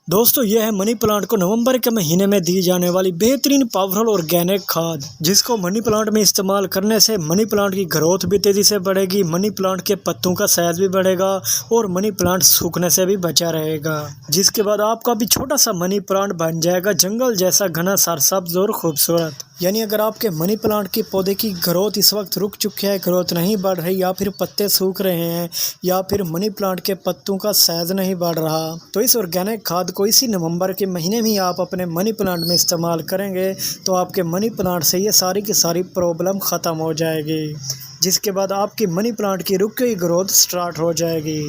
दोस्तों ये है मनी प्लांट को नवंबर के महीने में दी जाने वाली बेहतरीन पावरफुल ऑर्गेनिक खाद, जिसको मनी प्लांट में इस्तेमाल करने से मनी प्लांट की ग्रोथ भी तेजी से बढ़ेगी, मनी प्लांट के पत्तों का साइज भी बढ़ेगा और मनी प्लांट सूखने से भी बचा रहेगा। जिसके बाद आपका भी छोटा सा मनी प्लांट बन जाएगा जंगल जैसा घना सरसब्ज और खूबसूरत। यानी अगर आपके मनी प्लांट के पौधे की ग्रोथ इस वक्त रुक चुकी है, ग्रोथ नहीं बढ़ रही, या फिर पत्ते सूख रहे हैं, या फिर मनी प्लांट के पत्तों का साइज नहीं बढ़ रहा, तो इस ऑर्गेनिक खाद को इसी नवंबर के महीने में ही आप अपने मनी प्लांट में इस्तेमाल करेंगे तो आपके मनी प्लांट से ये सारी की सारी प्रॉब्लम ख़त्म हो जाएगी। जिसके बाद आपकी मनी प्लांट की रुकी हुई ग्रोथ स्टार्ट हो जाएगी।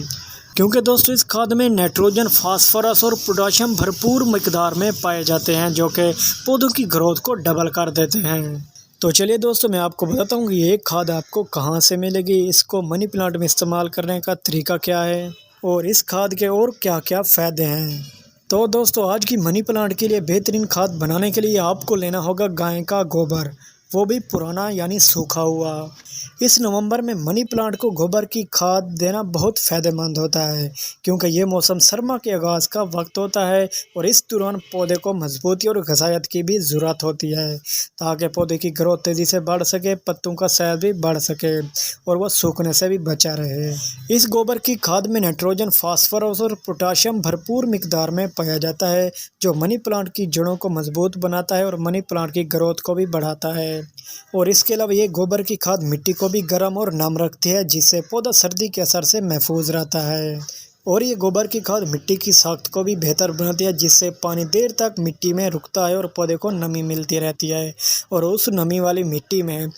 क्योंकि दोस्तों इस खाद में नाइट्रोजन, फास्फोरस और पोटाशियम भरपूर मिकदार में पाए जाते हैं, जो कि पौधों की ग्रोथ को डबल कर देते हैं। तो चलिए दोस्तों मैं आपको बताता हूँ कि ये खाद आपको कहाँ से मिलेगी, इसको मनी प्लांट में इस्तेमाल करने का तरीका क्या है और इस खाद के और क्या क्या फ़ायदे हैं। तो दोस्तों आज की मनी प्लांट के लिए बेहतरीन खाद बनाने के लिए आपको लेना होगा गाय का गोबर, वो भी पुराना यानी सूखा हुआ। इस नवंबर में मनी प्लांट को गोबर की खाद देना बहुत फ़ायदेमंद होता है, क्योंकि ये मौसम सरमा के आगाज़ का वक्त होता है और इस दौरान पौधे को मजबूती और ग़िज़ायत की भी ज़रूरत होती है, ताकि पौधे की ग्रोथ तेज़ी से बढ़ सके, पत्तों का साइज भी बढ़ सके और वह सूखने से भी बचा रहे। इस गोबर की खाद में नाइट्रोजन, फास्फोरस और पोटाशियम भरपूर मिकदार में पाया जाता है, जो मनी प्लांट की जड़ों को मजबूत बनाता है और मनी प्लांट की ग्रोथ को भी बढ़ाता है। और इसके अलावा ये गोबर की खाद मिट्टी को भी गर्म और नम रखती है, जिससे पौधा सर्दी के असर से महफूज रहता है। और ये गोबर की खाद मिट्टी की साख्त को भी बेहतर बनाती है, जिससे पानी देर तक मिट्टी में रुकता है और पौधे को नमी मिलती रहती है। और उस नमी वाली मिट्टी में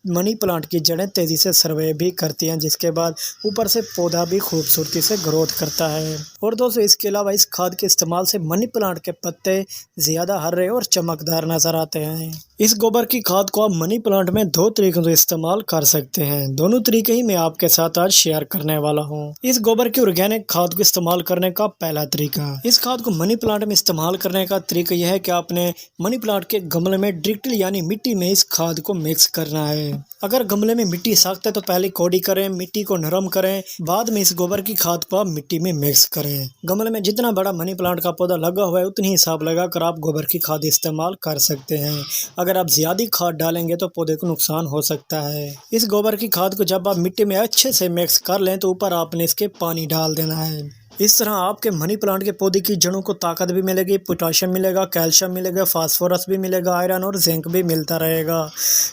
मनी प्लांट की जड़ें तेज़ी से सर्वाइव भी करती हैं, जिसके बाद ऊपर से पौधा भी खूबसूरती से ग्रोथ करता है। और दोस्तों इसके अलावा इस खाद के इस्तेमाल से मनी प्लांट के पत्ते ज़्यादा हरे और चमकदार नज़र आते हैं। इस गोबर की खाद को आप मनी प्लांट में दो तरीकों से इस्तेमाल कर सकते हैं। दोनों तरीके ही मैं आपके साथ आज शेयर करने वाला हूँ। इस गोबर की ऑर्गेनिक खाद को इस्तेमाल करने का पहला तरीका, इस खाद को मनी प्लांट में इस्तेमाल करने का तरीका यह है कि आपने मनी प्लांट के गमले में डायरेक्टली यानी मिट्टी में इस खाद को मिक्स करना है। अगर गमले में मिट्टी सख्त है तो पहले कोड़ी करें, मिट्टी को नरम करें, बाद में इस गोबर की खाद को आप मिट्टी में मिक्स करें। गमले में जितना बड़ा मनी प्लांट का पौधा लगा हुआ है उतनी हिसाब लगाकर आप गोबर की खाद इस्तेमाल कर सकते हैं। अगर आप ज़्यादा खाद डालेंगे तो पौधे को नुकसान हो सकता है। इस गोबर की खाद को जब आप मिट्टी में अच्छे से मिक्स कर लें तो ऊपर आपने इसके पानी डाल देना है। इस तरह आपके मनी प्लांट के पौधे की जड़ों को ताकत भी मिलेगी, पोटाशियम मिलेगा, कैल्शियम मिलेगा, फास्फोरस भी मिलेगा, आयरन और जिंक भी मिलता रहेगा।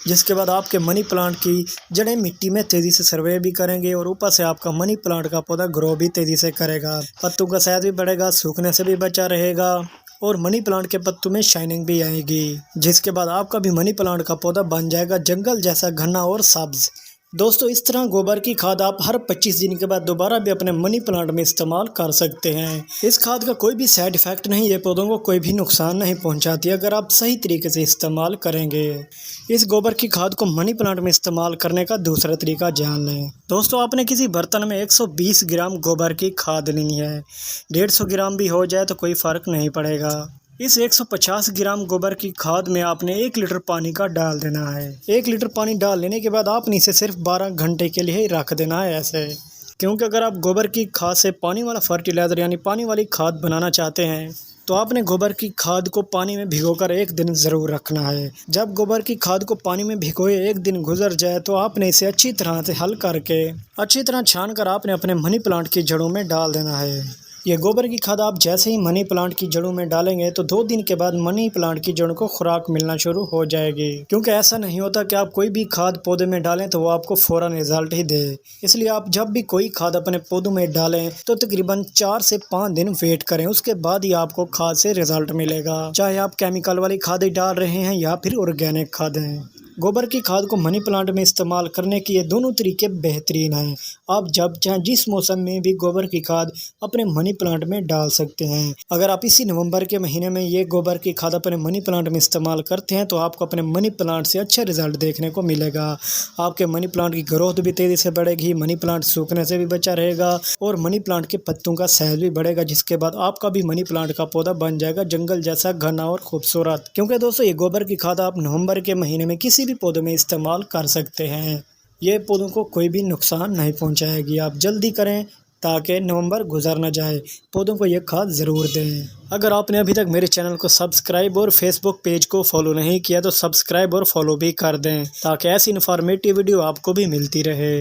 जिसके बाद आपके मनी प्लांट की जड़ें मिट्टी में तेज़ी से सर्वाइव भी करेंगे और ऊपर से आपका मनी प्लांट का पौधा ग्रो भी तेज़ी से करेगा, पत्तों का साइज भी बढ़ेगा, सूखने से भी बचा रहेगा और मनी प्लांट के पत्तों में शाइनिंग भी आएगी। जिसके बाद आपका भी मनी प्लांट का पौधा बन जाएगा जंगल जैसा घना और सब्ज। दोस्तों इस तरह गोबर की खाद आप हर 25 दिन के बाद दोबारा भी अपने मनी प्लांट में इस्तेमाल कर सकते हैं। इस खाद का कोई भी साइड इफेक्ट नहीं है, पौधों को कोई भी नुकसान नहीं पहुंचाती अगर आप सही तरीके से इस्तेमाल करेंगे। इस गोबर की खाद को मनी प्लांट में इस्तेमाल करने का दूसरा तरीका जान लें। दोस्तों आपने किसी बर्तन में 120 ग्राम गोबर की खाद लेनी है, 150 ग्राम भी हो जाए तो कोई फ़र्क नहीं पड़ेगा। इस 150 ग्राम गोबर की खाद में आपने 1 लीटर पानी का डाल देना है। 1 लीटर पानी डाल लेने के बाद आपने इसे सिर्फ 12 घंटे के लिए ही रख देना है ऐसे, क्योंकि अगर आप गोबर की खाद से पानी वाला फर्टिलाइज़र यानी पानी वाली खाद बनाना चाहते हैं तो आपने गोबर की खाद को पानी में भिगोकर 1 दिन ज़रूर रखना है। जब गोबर की खाद को पानी में भिगोए 1 दिन गुजर जाए तो आपने इसे अच्छी तरह से हल करके अच्छी तरह छान कर आपने अपने मनी प्लांट की जड़ों में डाल देना है। ये गोबर की खाद आप जैसे ही मनी प्लांट की जड़ों में डालेंगे तो 2 दिन के बाद मनी प्लांट की जड़ों को खुराक मिलना शुरू हो जाएगी, क्योंकि ऐसा नहीं होता कि आप कोई भी खाद पौधे में डालें तो वो आपको फ़ौरन रिजल्ट ही दे। इसलिए आप जब भी कोई खाद अपने पौधों में डालें तो तकरीबन 4 से 5 दिन वेट करें, उसके बाद ही आपको खाद से रिजल्ट मिलेगा, चाहे आप केमिकल वाली खादें डाल रहे हैं या फिर ऑर्गेनिक खादें। गोबर की खाद को मनी प्लांट में इस्तेमाल करने के ये दोनों तरीके बेहतरीन हैं। आप जब चाहें जिस मौसम में भी गोबर की खाद अपने मनी प्लांट में डाल सकते हैं। अगर आप इसी नवंबर के महीने में ये गोबर की खाद अपने मनी प्लांट में इस्तेमाल करते हैं तो आपको अपने मनी प्लांट से अच्छा रिजल्ट देखने को मिलेगा। आपके मनी प्लांट की ग्रोथ भी तेज़ी से बढ़ेगी, मनी प्लांट सूखने से भी बचा रहेगा और मनी प्लांट के पत्तों का साइज भी बढ़ेगा, जिसके बाद आपका भी मनी प्लांट का पौधा बन जाएगा जंगल जैसा घना और खूबसूरत। क्योंकि दोस्तों ये गोबर की खाद आप नवंबर के महीने में किसी भी पौधे में इस्तेमाल कर सकते हैं। ये पौधों को कोई भी नुकसान नहीं पहुंचाएगी। आप जल्दी करें, ताकि नवंबर गुजर न जाए। पौधों को ये खाद ज़रूर दें। अगर आपने अभी तक मेरे चैनल को सब्सक्राइब और फेसबुक पेज को फॉलो नहीं किया तो सब्सक्राइब और फॉलो भी कर दें ताकि ऐसी इन्फॉर्मेटिव वीडियो आपको भी मिलती रहे।